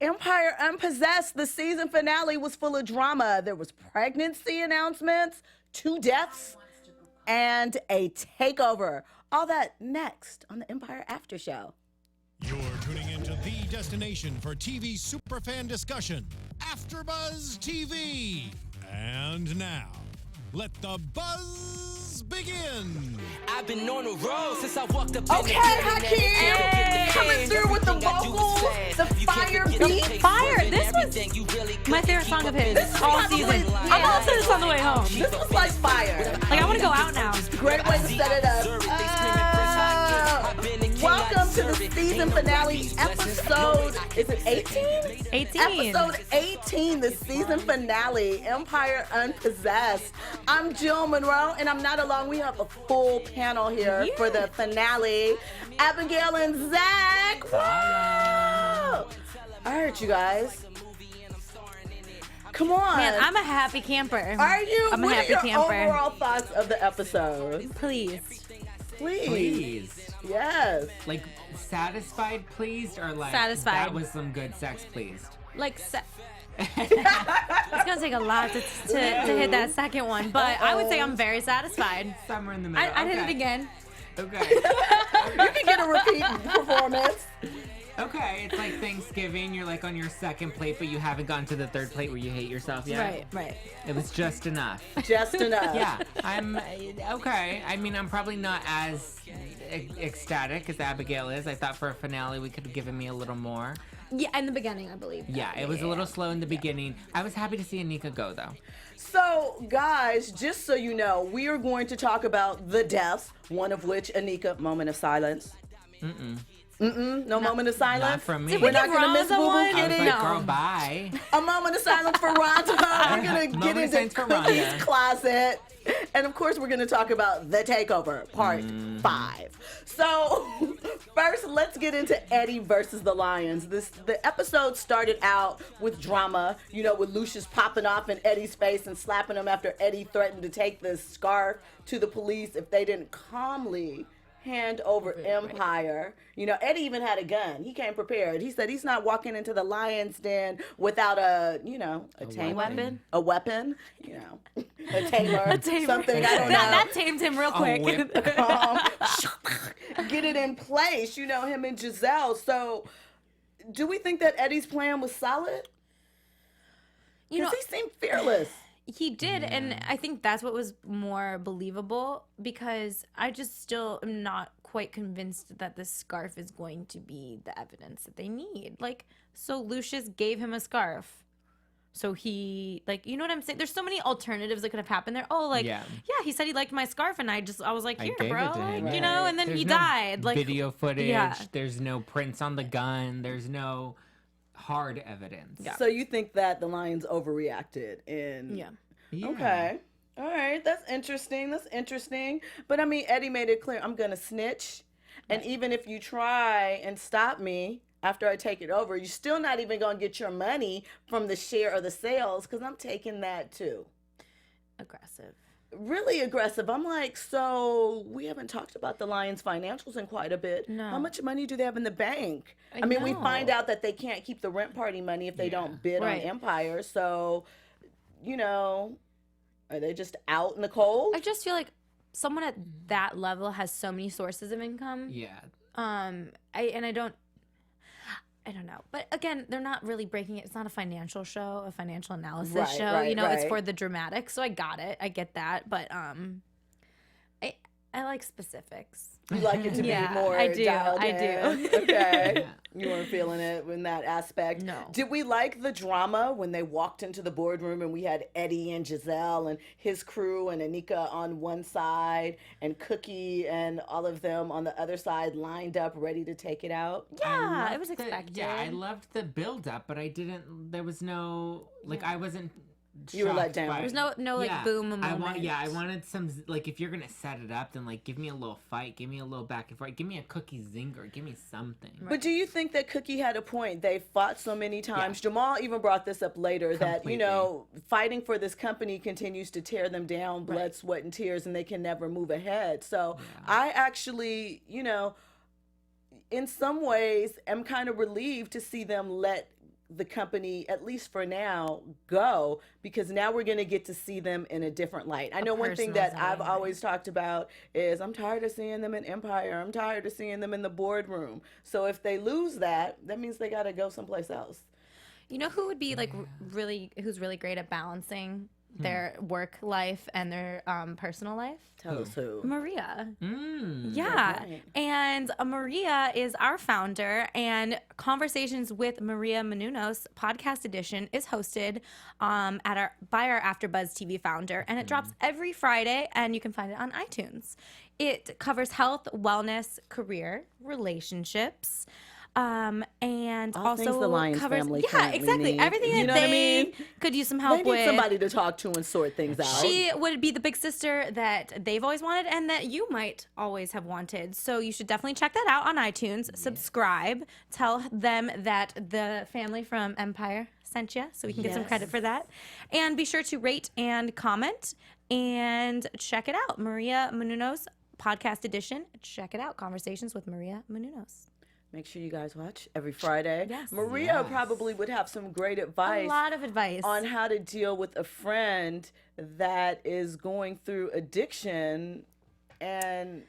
Empire Unpossessed, the season finale was full of drama. There was pregnancy announcements, 2 deaths, and a takeover. All that next on the Empire After Show. You're tuning into the destination for TV superfan discussion, AfterBuzz TV. And now, let the buzz begin. I've been on the road since I walked up. Okay, Hakeem, coming through with the vocals, the fire beat. Fire! This was my favorite song of his all season. I'm gonna listen to this on the way home. This was like fire. Like, I want to go out now. Great way to set it up. Welcome to the season finale episode, is it 18? 18. Episode 18, the season finale, Empire Unpossessed. I'm Jill Munroe, and I'm not alone. We have a full panel here for the finale. Abigail and Zack. Woo! All right, you guys. Come on. Man, I'm a happy camper. Are you? I'm a what happy are your camper. overall thoughts of the episode? Please. Please. Yes. Like, satisfied, pleased, or like Satisfied. that was some good sex, pleased? Like, it's gonna take a lot to hit that second one, but I would say I'm very satisfied. Somewhere in the middle. I did it again. Okay. You can get a repeat performance. Okay, it's like Thanksgiving. You're like on your second plate, but you haven't gotten to the third plate where you hate yourself yet. Right. It was just enough. Just enough. Yeah, I'm okay. I mean, I'm probably not as ecstatic as Abigail is. I thought for a finale we could have given me a little more. Yeah, in the beginning, I believe. Yeah, it was a little slow in the beginning. I was happy to see Anika go, though. So, guys, just so you know, we are going to talk about the deaths, one of which, Anika, moment of silence. No moment of silence? Not from me. We're not going to miss Boo Boo I was Kitty. like, girl, bye. A moment of silence for Rhonda. We're going to get Moment of into silence for Cookie's Rhonda. closet. And, of course, we're going to talk about The Takeover, Part 5. So, first, let's get into Eddie versus the Lions. The episode started out with drama, with Lucious popping off in Eddie's face and slapping him after Eddie threatened to take the scarf to the police if they didn't calmly hand over Empire. Eddie even had a gun. He came prepared. He said he's not walking into the lion's den without a weapon. A weapon, a tamer, something, I don't know. That tamed him real quick. Get it in place, him and Giselle. So, do we think that Eddie's plan was solid? Because he seemed fearless. He did, and I think that's what was more believable, because I just still am not quite convinced that this scarf is going to be the evidence that they need. Like, so Lucious gave him a scarf. So he, you know what I'm saying? There's so many alternatives that could have happened there. Oh, yeah, he said he liked my scarf, and I was like, here, bro. And then There's he no died. Video footage. Yeah. There's no prints on the gun. There's no hard evidence. Yeah. So you think that the Lions overreacted Yeah. Okay. All right. That's interesting. But I mean, Eddie made it clear, I'm going to snitch. And even if you try and stop me after I take it over, you're still not even going to get your money from the share of the sales, because I'm taking that too. Aggressive. Really aggressive. I'm like, so we haven't talked about the Lions' financials in quite a bit. No. How much money do they have in the bank? I mean, we find out that they can't keep the rent party money if they don't bid on Empire. So, are they just out in the cold? I just feel like someone at that level has so many sources of income. Yeah. I don't know. But again, they're not really breaking it. It's not a financial show, a financial analysis Right, show. right, It's right. for the dramatic. So I got it. I get that. But I like specifics. You like it to be more I do. dialed I in? do. Okay. You weren't feeling it in that aspect. No. Did we like the drama when they walked into the boardroom and we had Eddie and Giselle and his crew and Anika on one side and Cookie and all of them on the other side lined up ready to take it out? Yeah, it was expected. I loved the build up, but there was no, I wasn't You were let down. by- There was no boom moment. I wanted some, if you're gonna set it up, then give me a little fight, give me a little back and forth, give me a Cookie zinger, give me something. But do you think that Cookie had a point? They fought so many times. Yeah. Jamal even brought this up later Completely. that, fighting for this company continues to tear them down, blood, sweat, and tears, and they can never move ahead. So I actually, in some ways, am kind of relieved to see them let the company, at least for now, go, because now we're going to get to see them in a different light. I know one thing that I've always talked about is I'm tired of seeing them in Empire. I'm tired of seeing them in the boardroom. So if they lose that, that means they got to go someplace else. You know who would be like who's really great at balancing their work life and their personal life? Tell us who. Maria. Yeah. Right. And Maria is our founder, and Conversations with Maria Menounos podcast edition is hosted by our AfterBuzz TV founder, and it drops every Friday, and you can find it on iTunes. It covers health, wellness, career, relationships, and All also things the Lyons covers family exactly currently need. everything You that know what I they mean? could use some help They need with. somebody to talk to and sort things out. She would be the big sister that they've always wanted and that you might always have wanted. So you should definitely check that out on iTunes. Subscribe. Tell them that the family from Empire sent you so we can get some credit for that. And be sure to rate and comment and check it out. Maria Menounos podcast edition. Check it out. Conversations with Maria Menounos. Make sure you guys watch every Friday. Yes. Maria probably would have some great advice. A lot of advice on how to deal with a friend that is going through addiction and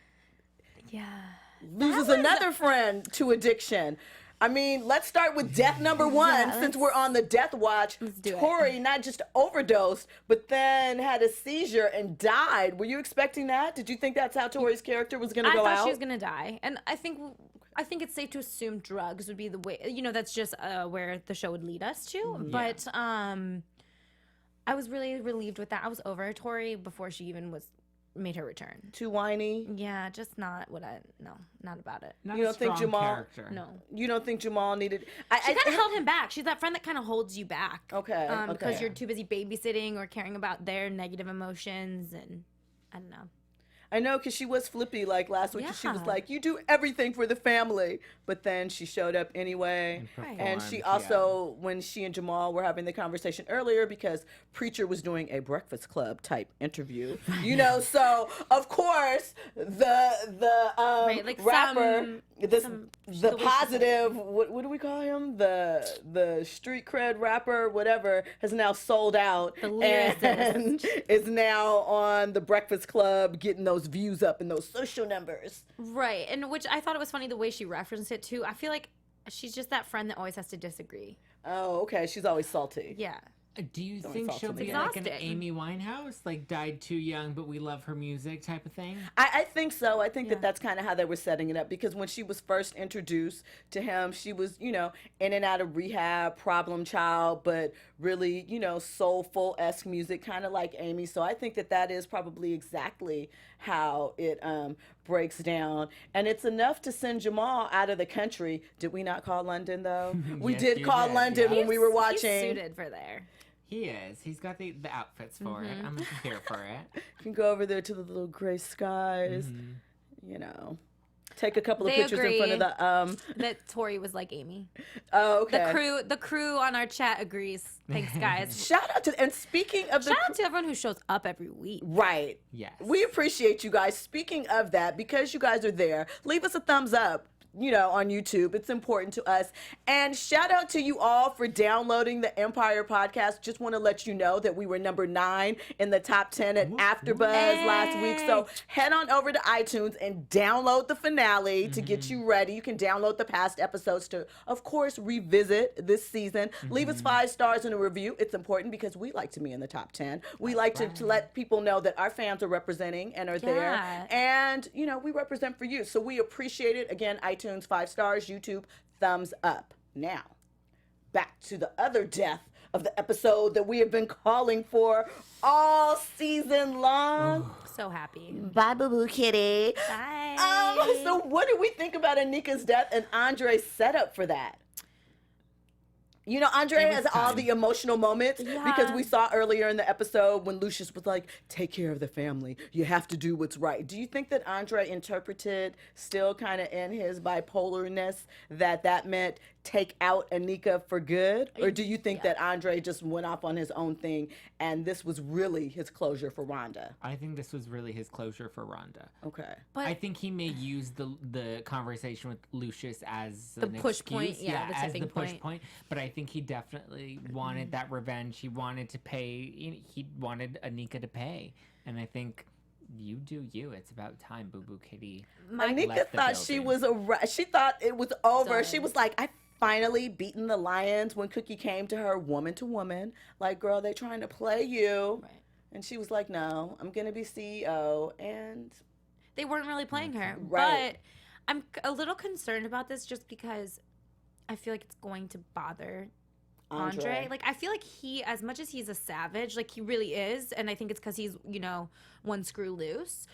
loses another friend to addiction. I mean, let's start with death number one, since we're on the death watch. Cory not just overdosed, but then had a seizure and died. Were you expecting that? Did you think that's how Tori's character was going to go out? I thought she was going to die. And I think it's safe to assume drugs would be the way, that's just where the show would lead us to. But I was really relieved with that. I was over Tori before she even made her return. Too whiny? Yeah, just not not about it. Not You a don't think strong Jamal? character. No. You don't think Jamal needed? She kind of held him back. She's that friend that kind of holds you back. Okay. Because you're too busy babysitting or caring about their negative emotions, and I don't know. I know, because she was flippy like last week. 'Cause she was Yeah. like, you do everything for the family. But then she showed up anyway. And she also, when she and Jamal were having the conversation earlier, because Preacher was doing a Breakfast Club type interview, so of course the rapper, the positive, what do we call him? The street cred rapper, whatever, has now sold out and is now on the Breakfast Club getting those views up and those social numbers. Right, and which I thought it was funny the way she referenced it too. I feel like she's just that friend that always has to disagree. Oh, okay. She's always salty. Yeah. Do you think insult she'll me. be like an Exhausting. Amy Winehouse, like died too young, but we love her music type of thing? I think so. I think that that's kind of how they were setting it up, because when she was first introduced to him, she was, in and out of rehab, problem child, but really, soulful-esque music, kind of like Amy. So I think that is probably exactly how it breaks down. And it's enough to send Jamal out of the country. Did we not call London, though? We Yes, did you call did, London yeah. when we were He's watching. suited for there. He is. He's got the outfits for it. I'm here for it. You can go over there to the little gray skies, take a couple of pictures in front of the That Tori was like Amy. Oh, okay. The crew on our chat agrees. Thanks, guys. Shout out to, and speaking of the Shout out to everyone who shows up every week. right. Yes. We appreciate you guys. Speaking of that, because you guys are there, leave us a thumbs up. On YouTube. It's important to us. And shout out to you all for downloading the Empire podcast. Just want to let you know that we were number 9 in the top 10 at AfterBuzz last week. So head on over to iTunes and download the finale to get you ready. You can download the past episodes to, of course, revisit this season. Leave us 5 stars in a review. It's important because we like to be in the top 10. We like to let people know that our fans are representing and are there. And, we represent for you. So we appreciate it. Again, iTunes 5 stars, YouTube thumbs up. Now, back to the other death of the episode that we have been calling for all season long. So happy. Bye, boo-boo kitty. Bye. So what do we think about Anika's death and Andre's setup for that? Andre has all the emotional moments because we saw earlier in the episode when Lucious was like, take care of the family. You have to do what's right. Do you think that Andre interpreted, still kind of in his bipolarness, that meant take out Anika for good? Or do you think that Andre just went off on his own thing and this was really his closure for Rhonda? I think this was really his closure for Rhonda. Okay. But I think he may use the conversation with Lucious as the an push excuse. point, the as tipping the push point. point. But I think he definitely wanted that revenge. He wanted to pay. He wanted Anika to pay, and I think you do you. It's about time, Boo Boo Kitty. Anika left the thought she building. was she thought it was over. Done. She was like, I finally beaten the Lions when Cookie came to her woman to woman. Like, girl, they trying to play you. Right. And she was like, no, I'm going to be CEO. And They weren't really playing her. Right. But I'm a little concerned about this just because I feel like it's going to bother Andre. Like, I feel like he, as much as he's a savage, like he really is, and I think it's because he's, one screw loose.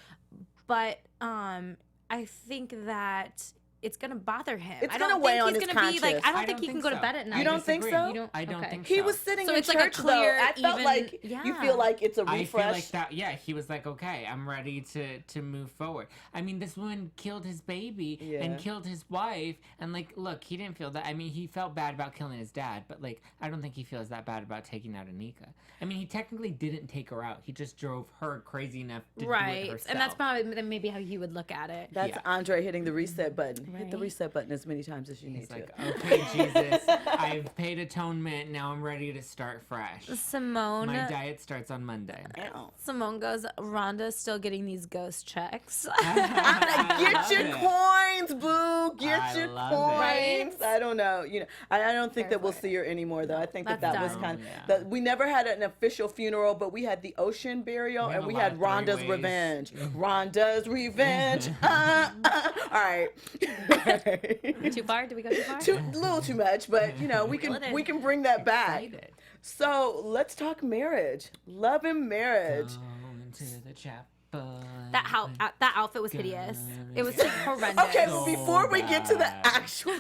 But I think that it's gonna bother him. It's I gonna don't weigh think on he's his gonna be like. conscience. I don't think he can go to so. bed at night. You don't think disagree. so? You don't? I don't Okay. think so. he was sitting So in it's like a church, clear, though. I felt even- like you yeah. feel like it's a I refresh. feel like that. Yeah, he was like, okay, I'm ready to move forward. I mean, this woman killed his baby and killed his wife, and like, look, he didn't feel that. I mean, he felt bad about killing his dad, but like, I don't think he feels that bad about taking out Anika. I mean, he technically didn't take her out. He just drove her crazy enough to do it Right, herself. and that's probably maybe how he would look at it. That's Andre hitting the reset button. Hit the Right. reset button as many times as you need He's to. like, okay, Jesus, I've paid atonement. Now I'm ready to start fresh. Simone. My diet starts on Monday. Ow. Simone goes, Rhonda's still getting these ghost checks. Get your coins, boo. Get I your love coins. it. I don't know. I don't think that we'll Perfect. see her anymore, though. I think that that's was done. kind of Yeah. that. We never had an official funeral, but we had the ocean burial We had and a we lot had of Rhonda's three-ways. revenge. Rhonda's revenge. All right. Too far? Did we go too far? A little too much, but we Reel it in. can bring that back. Excited. So let's talk marriage, love and marriage. Going to the chapel. That outfit was hideous. It was horrendous. Okay, well, before we get to the bad. actual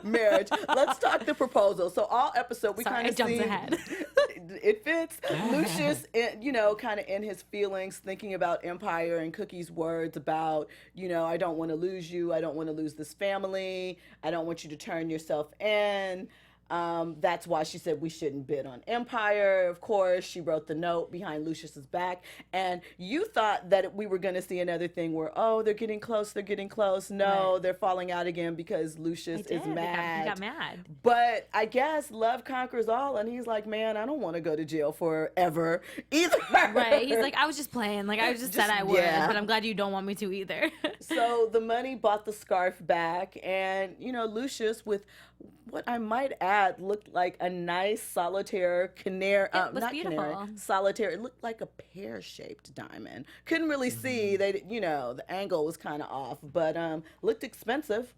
marriage, let's talk the proposal. So all episode, we Sorry, kind I of jumped see ahead. it fits. Lucious, kind of in his feelings, thinking about Empire and Cookie's words about, I don't want to lose you. I don't want to lose this family. I don't want you to turn yourself in. That's why she said we shouldn't bid on Empire. Of course, she wrote the note behind Lucious's back. And you thought that we were going to see another thing where, they're getting close. No, Right. they're falling out again because Lucious is mad. He got mad. But I guess love conquers all. And he's like, man, I don't want to go to jail forever either. Right. He's like, I was just playing. Like, I just said I would, yeah. but I'm glad you don't want me to either. So the money bought the scarf back, and Lucious, with what I might add, looked like a nice solitaire canary. It was not beautiful. canary, solitaire. It looked like a pear-shaped diamond. Couldn't really see. They, the angle was kind of off, but looked expensive.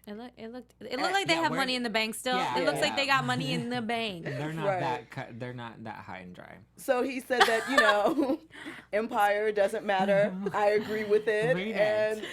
It looked like they have where- money in the bank still. Yeah, It looks yeah. like they got money in the bank. They're not Right. they're not that high and dry. So he said that Empire doesn't matter. I agree with it, Read it. and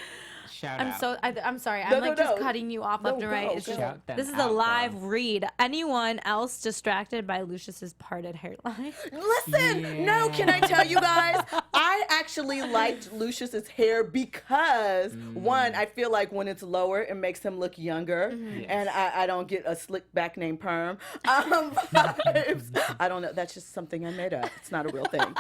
Shout I'm out. I'm sorry. No, I'm like no, just no. cutting you off No, left and right. go, It's go. just, Shout them this is out, a live girl. read. Anyone else distracted by Lucious's parted hairline? listen, no, can I tell you guys? I actually liked Lucious's hair because, one, I feel like when it's lower, it makes him look younger, and I don't get a slick back named Perm. Vibes. I don't know. That's just something I made up. It's not a real thing.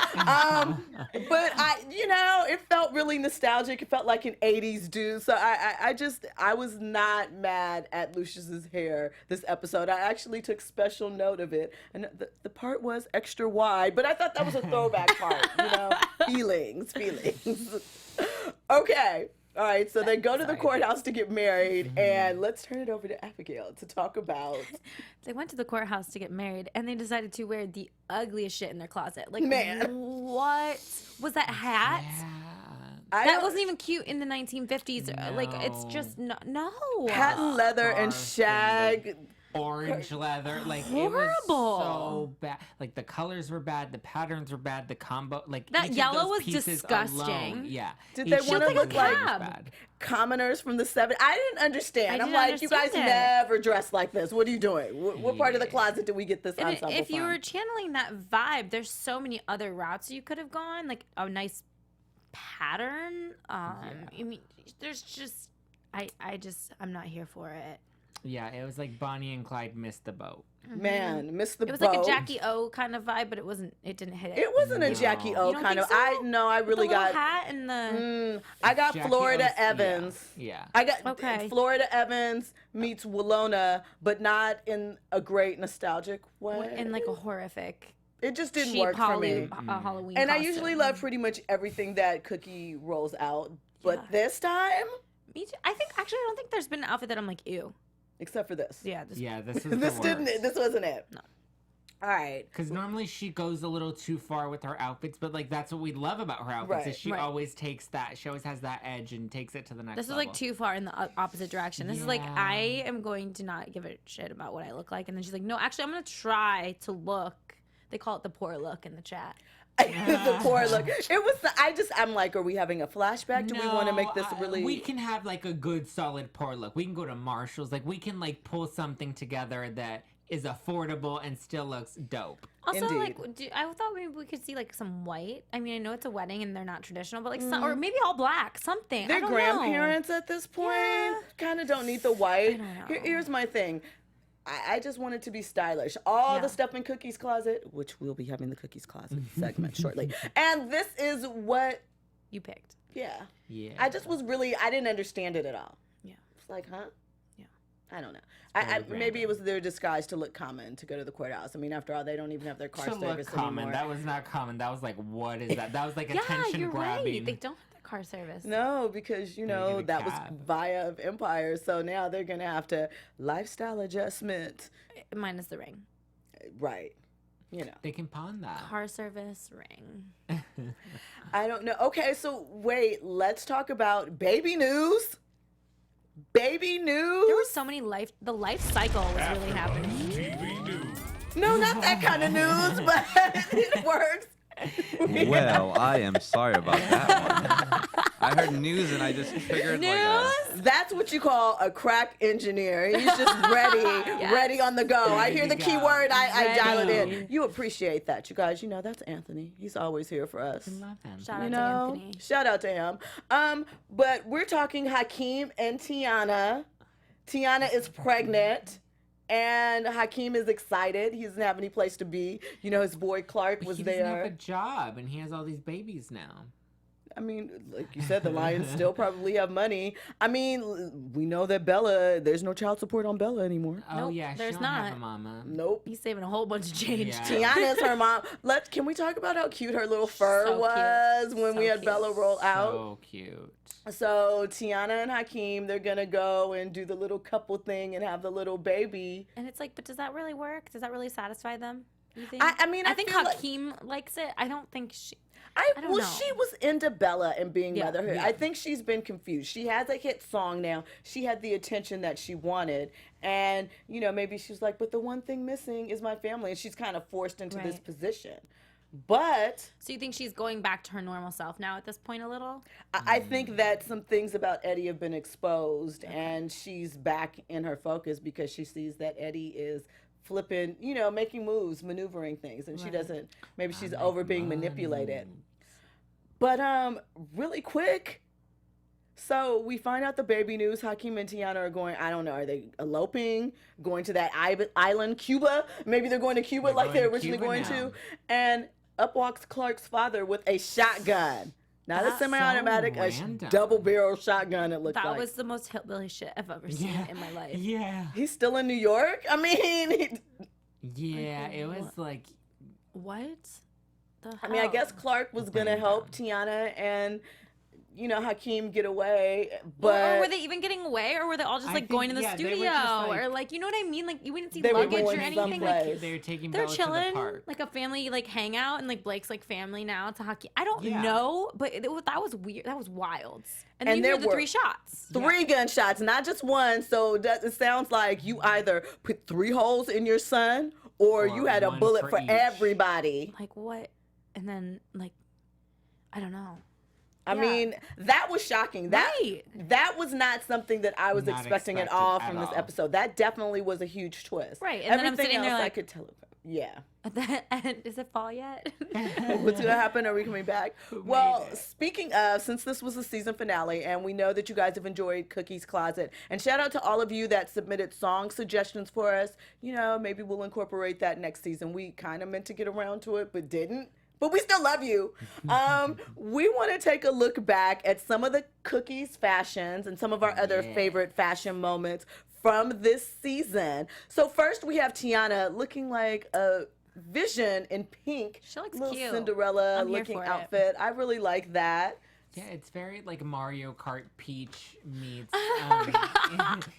But it felt really nostalgic. It felt like an 80s dude. So I was not mad at Lucious's hair this episode. I actually took special note of it. And the part was extra wide, but I thought that was a throwback part, feelings. Okay. All right, so they go to the courthouse to get married, and let's turn it over to Abigail to talk about. They went to the courthouse to get married, and they decided to wear the ugliest shit in their closet. Like, Man. what was that hat? That wasn't even cute in the 1950s. Like, it's just no. Patent leather and Scarf shag. Orange leather, like it Horrible. was so bad. Like the colors were bad, the patterns were bad, the combo, like That each of yellow those was pieces disgusting. alone, yeah. Did Each they of wanna those look was like bad. Commoners from the 70s. I didn't understand. I I'm didn't like, you guys understand it. never dress like this. What are you doing? What part of the Yeah. closet did we get this And ensemble if you from? were channeling that vibe, there's so many other routes you could have gone. Like a nice pattern. I mean, there's just, I'm not here for it. Yeah, it was like Bonnie and Clyde missed the boat. Man, missed the boat. It was like a Jackie O kind of vibe, but it wasn't. It didn't hit it. It wasn't a Jackie O You don't kind of. think so? I really the little got. hat and the. I got Jackie Florida O's- Evans. Yeah. I got Okay. Florida Evans meets Willona, but not in a great nostalgic way. In like a horrific It just didn't cheap work for me. Halloween. And I costume. usually love pretty much everything that Cookie rolls out, but Yeah. this time, Me too. I don't think there's been an outfit that I'm like ew. except for this. Yeah. This, Yeah, this was This the didn't. worst. This wasn't it. No. All right. Because normally she goes a little too far with her outfits, but like that's what we love about her outfits Right. is she Right. always takes that. She always has that edge and takes it to the next. This is level. like too far in the opposite direction. This is like Yeah. I am going to not give a shit about what I look like, and then she's like, no, actually, I'm gonna try to look. They call it the poor look in the chat. The poor look. It was. I'm like, are we having a flashback? Do we want to make this really? We can have like a good solid pour look. We can go to Marshall's. Like we can like pull something together that is affordable and still looks dope. Also, Indeed. like, I thought maybe we could see like some white. I mean, I know it's a wedding and they're not traditional, but like, some, or maybe all black, something. Their I don't grandparents at this point Yeah. kind of don't need the white. I don't know. Here's my thing. I just want it to be stylish. All Yeah. the stuff in Cookie's closet, which we'll be having the Cookie's closet segment shortly. And this is what, know. You picked. yeah. Yeah. I just was really, I didn't understand it at all. Yeah. It's like, huh? Yeah. I don't know. Very Maybe it random. was their disguise to look common to go to the courthouse. I mean, after all, they don't even have their car to look service common. anymore. That was not common. That was like, what is that? That was like Yeah, attention you're grabbing. right. They don't have that car service. No, because get know a that was cab. via of Empire, so now they're gonna have to lifestyle adjustment, Minus the ring. right? You know, They can pawn that. Car service ring. I don't know. Okay, so wait, let's talk about baby news. Baby news? There were so many the life cycle was really happening. TV news. No, not that kind of news, but it works. Well, I am sorry about that one. I heard news and I just triggered like a... That's what you call a crack engineer. He's just ready on the go. I hear the to key go. word, I dial it in. Ready. You appreciate that, you guys. You know, that's Anthony. He's always here for us. Love him. Shout out You to know, Anthony. shout out to him. But we're talking Hakeem and Tiana. Tiana is pregnant, and Hakeem is excited. He doesn't have any place to be. You know, his boy Clark was He doesn't have a there. job, and he has all these babies now. I mean, like you said, the Lions still probably have money. I mean, we know that Bella, there's no child support on Bella anymore. Oh Nope, yeah, she there's don't have not. a mama. Nope. He's saving a whole bunch of change. Yeah. Tiana is her mom. Can we talk about how cute her little fur So cute. was when we So had cute. Bella roll out? So cute. So Tiana and Hakeem, they're gonna go and do the little couple thing and have the little baby. And it's like, but does that really work? Does that really satisfy them? You think? I mean, I think feel like- Hakeem likes it. I don't think she. I don't well, know. she was into Bella and being Yeah. motherhood. Yeah. I think she's been confused. She has a hit song now. She had the attention that she wanted, and you know, maybe she's like, but the one thing missing is my family, and she's kind of forced into this Right. position. But So you think she's going back to her normal self now at this point a little? I think that some things about Eddie have been exposed, and she's back in her focus because she sees that Eddie is flipping, you know, making moves, maneuvering things, and she doesn't. Maybe she's over being manipulated. But really quick. So we find out the baby news. Hakeem and Tiana are going. I don't know. Are they eloping? Going to that island, Cuba? Maybe they're going to Cuba They're like going they're to originally Cuba going now. to. And up walks Clark's father with a shotgun. Not a That's semi-automatic, so a random. double-barrel shotgun. It looked That like. was the most hillbilly shit I've ever seen in my life. Yeah. He's still in New York. I mean, Yeah, it was like What? The I mean, I hell? guess Clark was gonna Random. help Tiana and, you know, Hakeem get away, Well, but or were they even getting away, or were they all just I like going think- to the yeah, they were studio, just, like- or like you know what I mean? Like you wouldn't see They were luggage going or anything. Like someplace. they were taking they're Bella chilling, to the park. like a family like hangout, and like Blake's like family now to hockey. I don't Yeah. know, but that was weird. That was wild. And then And you there hear the were 3 shots. 3 gunshots, not just one. So it sounds like you either put 3 holes in your son, or you had a one bullet for for each. everybody. Like what? And then like I don't know. I mean, that was shocking. That was not something that I was expecting at all from this episode. That definitely was a huge twist. Right. And everything then I'm sitting else there like, I could tell. Yeah. And is it fall yet? What's going to happen? Are we coming back? Well, speaking of, since this was the season finale, and we know that you guys have enjoyed Cookie's Closet, and shout out to all of you that submitted song suggestions for us. You know, maybe we'll incorporate that next season. We kind of meant to get around to it, but didn't. But we still love you. We want to take a look back at some of the Cookie's fashions and some of our other favorite fashion moments from this season. So first we have Tiana looking like a vision in pink. She looks little cute. Cinderella looking outfit. I really like that. Yeah, it's very like Mario Kart Peach meets,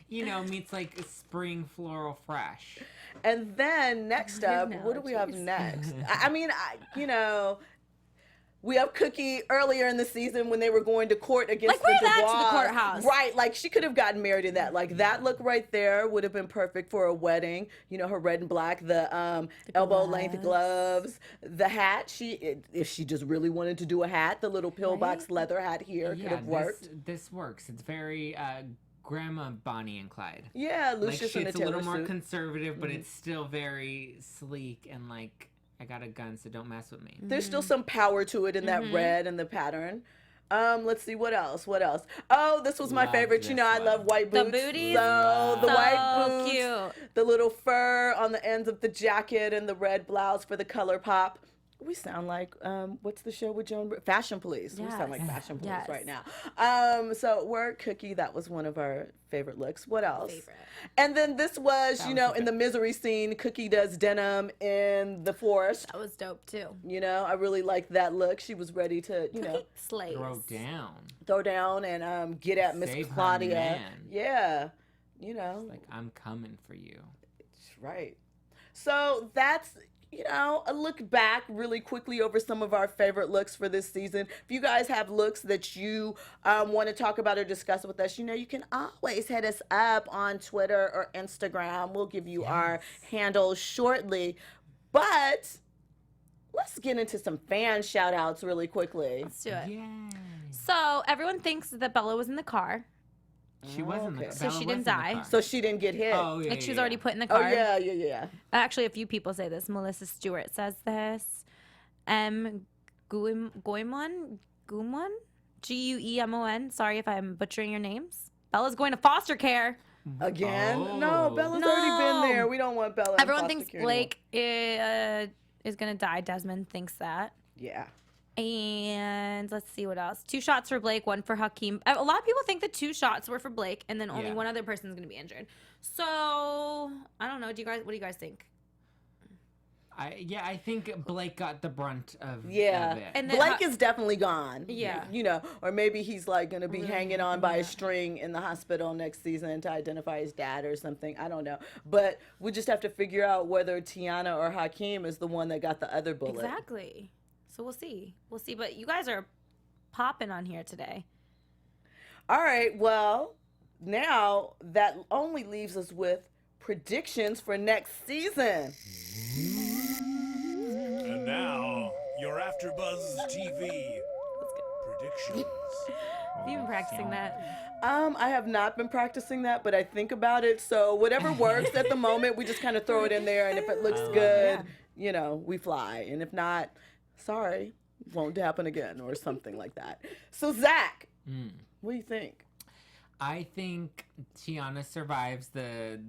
meets like spring floral fresh. And then next up, what do we have next? I mean, we have Cookie earlier in the season when they were going to court against like, the wear Dubois. that to the courthouse. Right, like she could have gotten married in that. Like that look right there would have been perfect for a wedding. You know, her red and black, the elbow length gloves, the hat. If she just really wanted to do a hat, the little pillbox leather hat here could have worked. This works. It's very Grandma Bonnie and Clyde. Yeah, Lucious and it's the a little Taylor more suit. Conservative, but it's still very sleek and like, I got a gun, so don't mess with me. There's still some power to it in that red and the pattern. Let's see, what else? Oh, this was my favorite. You know, I love white boots. The booties. So the white boots, Cute. the little fur on the ends of the jacket, and the red blouse for the color pop. We sound like, what's the show with Joan? Fashion Police. We sound like Fashion Police right now. So we're Cookie. That was one of our favorite looks. What else? And then this was, in the misery scene, Cookie does denim in the forest. That was dope too. You know, I really liked that look. She was ready to, slays. Throw down and get at Miss Save her Claudia. man. Yeah. It's like, I'm coming for you. Right. So that's, a look back really quickly over some of our favorite looks for this season. If you guys have looks that you want to talk about or discuss with us, you can always hit us up on Twitter or Instagram. We'll give you our handles shortly. But let's get into some fan shout outs really quickly. Let's do it. Yay. So everyone thinks that Bella was in the car. She wasn't Okay. So she didn't die. So she didn't get hit. Oh, yeah. Like she was already put in the Oh, car. yeah. Actually, a few people say this. Melissa Stewart says this. Guimon? Guemon? Sorry if I'm butchering your names. Bella's going to foster care. Again? Oh. No, Bella's already been there. We don't want Bella. in Everyone foster thinks care Blake is going to die. Desmond thinks that. anymore. Yeah. And let's see what else. 2 shots for Blake, 1 for Hakeem. A lot of people think the 2 shots were for Blake, and then only one other person is going to be injured. So I don't know. What do you guys think? I think Blake got the brunt of it. And then Blake is definitely gone. Yeah. Or maybe he's like going to be hanging on by a string in the hospital next season to identify his dad or something. I don't know. But we just have to figure out whether Tiana or Hakeem is the one that got the other bullet. Exactly. So we'll see. But you guys are popping on here today. All right. Well, now that only leaves us with predictions for next season. And now, your AfterBuzz TV predictions. Have you been practicing that? I have not been practicing that, but I think about it. So whatever works at the moment, we just kind of throw it in there. And if it looks good, we fly. And if not, sorry, won't happen again or something like that. So Zach, what do you think? I think Tiana survives the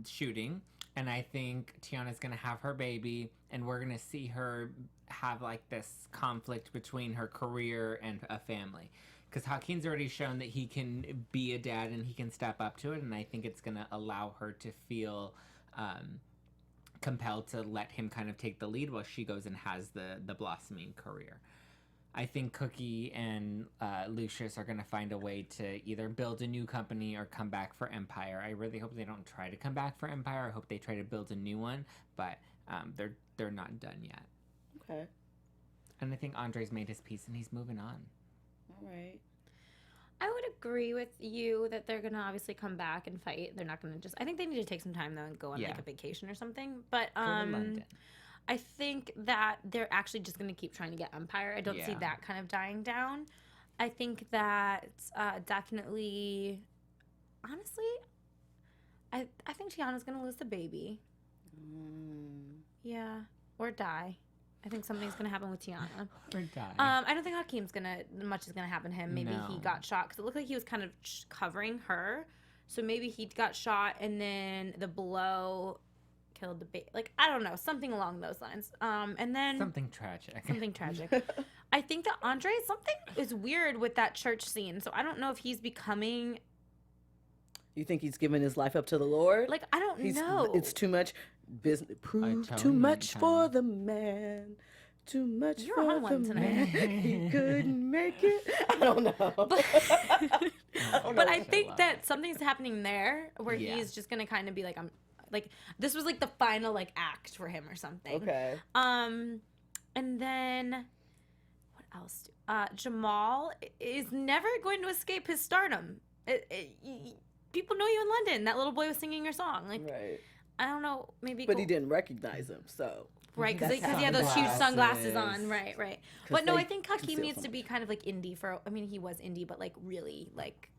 shooting, and I think Tiana's gonna have her baby, and we're gonna see her have like this conflict between her career and a family. Because Hakeem's already shown that he can be a dad and he can step up to it, and I think it's gonna allow her to feel compelled to let him kind of take the lead while she goes and has the blossoming career. I think Cookie and Lucious are going to find a way to either build a new company or come back for Empire. I really hope they don't try to come back for Empire. I hope they try to build a new one, but they're not done yet. Okay. And I think Andre's made his peace and he's moving on. All right. I would agree with you that they're going to obviously come back and fight. They're not going to I think they need to take some time though and go on like a vacation or something. But Go to London. I think that they're actually just going to keep trying to get Empire. I don't see that kind of dying down. I think that definitely, honestly, I think Tiana's gonna lose the baby. Yeah, or die. I think something's gonna happen with Tiana. Or die. I don't think much is gonna happen to him. Maybe he got shot because it looked like he was kind of covering her. So maybe he got shot and then the blow killed the baby. Like, I don't know, something along those lines. And then Something tragic. Something tragic. I think that Andre, something is weird with that church scene. So I don't know if he's becoming. You think he's giving his life up to the Lord? Like, I don't know. It's too much business. Prove too much for the man. Too much You're for on one the tonight. man. He couldn't make it. I don't know. But I think that something's happening there where Yeah. he's just gonna kind of be like, I'm like, this was like the final like act for him or something. Okay. And then what else? Jamal is never going to escape his stardom. People know you in London. That little boy was singing your song. Like, Right. I don't know, maybe. But he didn't recognize him, so. Right, because he had those huge sunglasses on. Right. But no, I think Hakeem needs to be kind of like indie for. I mean, he was indie, but like really like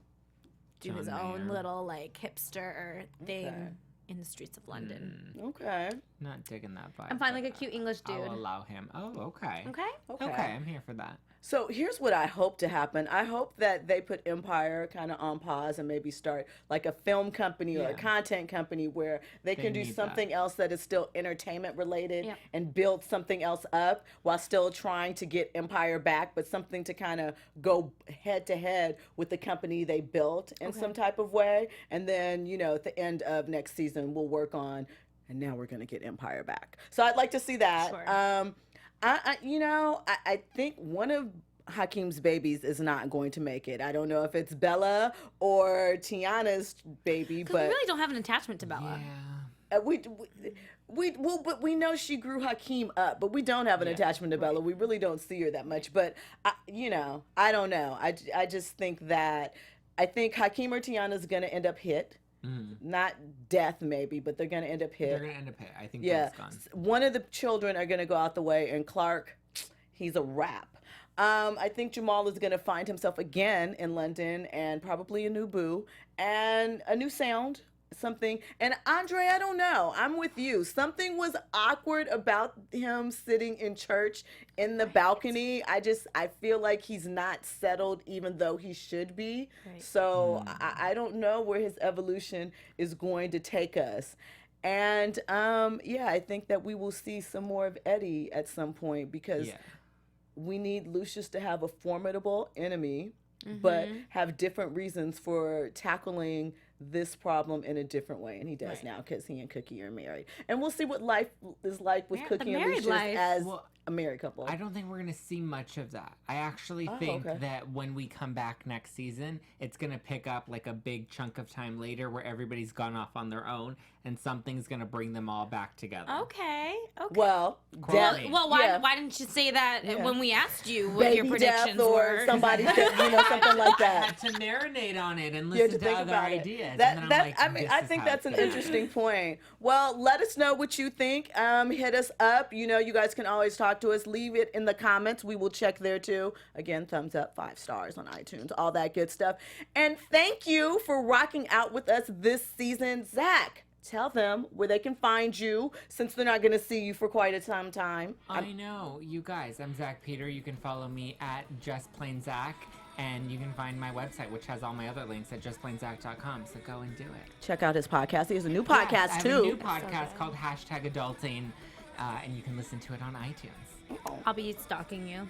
do his own little like hipster thing in the streets of London. Okay. Not digging that vibe. I'm fine, like a cute English dude. I'll allow him. Oh, okay. Okay. I'm here for that. So here's what I hope to happen. I hope that they put Empire kind of on pause and maybe start like a film company or a content company where they can do need something else that is still entertainment related Yeah. and build something else up while still trying to get Empire back, but something to kind of go head to head with the company they built in some type of way. And then, you know, at the end of next season, we'll work on, and now we're going to get Empire back. So I'd like to see that. Sure. I think one of Hakeem's babies is not going to make it. I don't know if it's Bella or Tiana's baby, Because but we really don't have an attachment to Bella. Yeah. but we know she grew Hakeem up, but we don't have an attachment to Bella. We really don't see her that much. But I don't know. I just think that I think Hakeem or Tiana's gonna end up hit. Not death maybe, but they're gonna end up hit. They're gonna end up hit. I think Yeah, Ben's gone. one of the children are gonna go out the way, and Clark, he's a wrap. I think Jamal is gonna find himself again in London, and probably a new boo and a new sound, something. And Andre, I don't know. I'm with you. Something was awkward about him sitting in church in the balcony. I feel like he's not settled, even though he should be. Right. So I don't know where his evolution is going to take us. And I think that we will see some more of Eddie at some point because we need Lucious to have a formidable enemy, but have different reasons for tackling this problem in a different way. And he does now because he and Cookie are married. And we'll see what life is like with Cookie and Lucious as a married couple. I don't think we're going to see much of that. I actually think that when we come back next season, it's going to pick up like a big chunk of time later where everybody's gone off on their own and something's going to bring them all back together. Okay. Well, Courtney. Why didn't you say that when we asked you what baby your predictions death or were? somebody, something like I had that. to marinate on it and You have listen to think other about it. ideas. And then I'm like, I think that's an interesting point. Well, let us know what you think. Hit us up. You guys can always talk to us. Leave it in the comments. We will check there too. Again, thumbs up, 5 stars on iTunes, all that good stuff. And thank you for rocking out with us this season. Zach, tell them where they can find you since they're not going to see you for quite some time. I know. You guys, I'm Zack Peter. You can follow me at JustPlainZack. And you can find my website, which has all my other links at justplainzack.com. So go and do it. Check out his podcast. He has a new podcast Yes, I have too. a new podcast called #Adulting, and you can listen to it on iTunes. I'll be stalking you.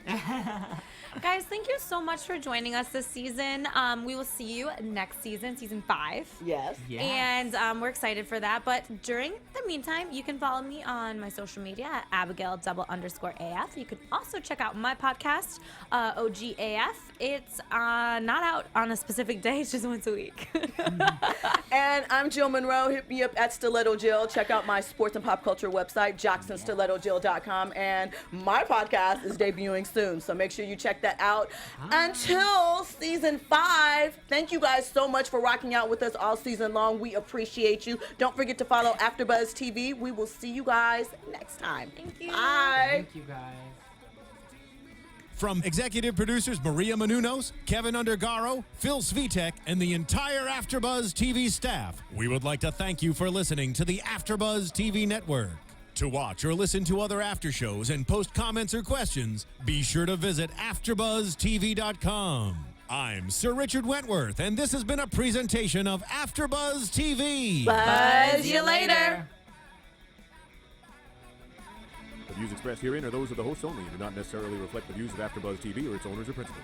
Guys, thank you so much for joining us this season. We will see you next season, season 5. Yes. Yes. And we're excited for that. But during the meantime, you can follow me on my social media at Abigail_AF. You can also check out my podcast, OGAF. It's not out on a specific day. It's just once a week. And I'm Jill Munroe. Hit me up at Stiletto Jill. Check out my sports and pop culture website, JocksandStilettoJill.com. And my podcast is debuting soon, so make sure you check that out. Until season 5, thank you guys so much for rocking out with us all season long. We appreciate you. Don't forget to follow AfterBuzz TV. We will see you guys next time. Thank you. Bye. Thank you, guys. From executive producers Maria Menounos, Kevin Undergaro, Phil Svitek, and the entire AfterBuzz TV staff, we would like to thank you for listening to the AfterBuzz TV network. To watch or listen to other after shows and post comments or questions, be sure to visit AfterBuzzTV.com. I'm Sir Richard Wentworth, and this has been a presentation of AfterBuzz TV. Buzz you later. The views expressed herein are those of the hosts only and do not necessarily reflect the views of AfterBuzz TV or its owners or principals.